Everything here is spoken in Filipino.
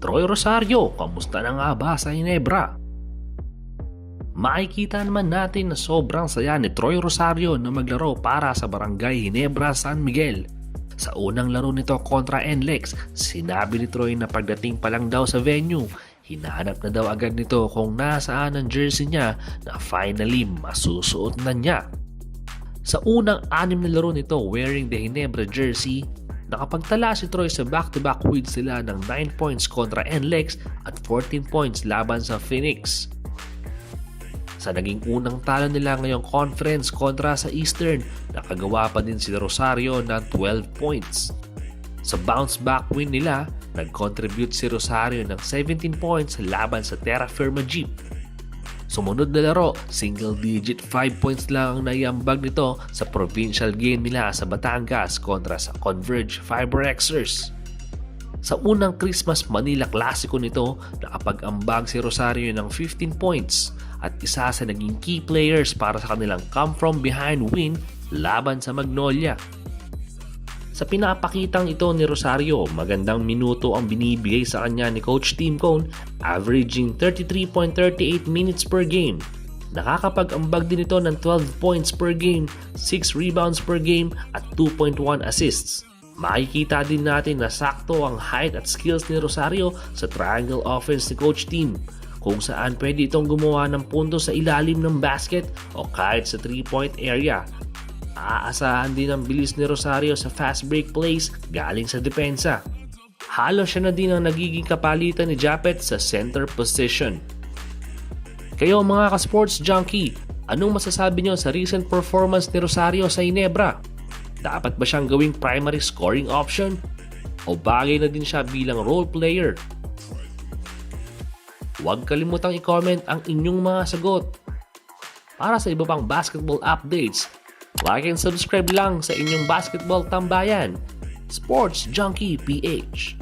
Troy Rosario, kamusta na nga ba sa Ginebra? Makikita naman natin na sobrang saya ni Troy Rosario na maglaro para sa Barangay Ginebra San Miguel. Sa unang laro nito kontra NLEX, sinabi ni Troy na pagdating pa lang daw sa venue, hinahanap na daw agad nito kung nasaan ang jersey niya na finally masusuot na niya. Sa unang 6 na laro nito wearing the Ginebra jersey, nakapagtala si Troy sa back-to-back wins sila ng 9 points kontra NLEX at 14 points laban sa Phoenix. Sa naging unang talo nila ngayong conference kontra sa Eastern, nakagawa pa din si Rosario ng 12 points. Sa bounce-back win nila, nag-contribute si Rosario ng 17 points laban sa Terra Firma Jeep. Sumunod na laro, single-digit 5 points lang ang naiambag nito sa provincial game nila sa Batangas kontra sa Converge Fiberxers. Sa unang Christmas Manila Clasico nito, nakapag-ambag si Rosario ng 15 points at isa sa naging key players para sa kanilang come-from-behind win laban sa Magnolia. Sa pinapakitang ito ni Rosario, magandang minuto ang binibigay sa kanya ni Coach Tim Cone, averaging 33.38 minutes per game. Nakakapag-ambag din ito ng 12 points per game, 6 rebounds per game at 2.1 assists. Makikita din natin na sakto ang height at skills ni Rosario sa triangle offense ni Coach Tim, kung saan pwede itong gumawa ng punto sa ilalim ng basket o kahit sa 3-point area. Aasahan din ang bilis ni Rosario sa fast break plays galing sa depensa. Halos siya na din ang nagiging kapalitan ni Japet sa center position. Kayo mga ka-sports junkie, anong masasabi niyo sa recent performance ni Rosario sa Ginebra? Dapat ba siyang gawing primary scoring option? O bagay na din siya bilang role player? Huwag kalimutang i-comment ang inyong mga sagot. Para sa iba pang basketball updates, like and subscribe lang sa inyong basketball tambayan, Sports Junkie PH.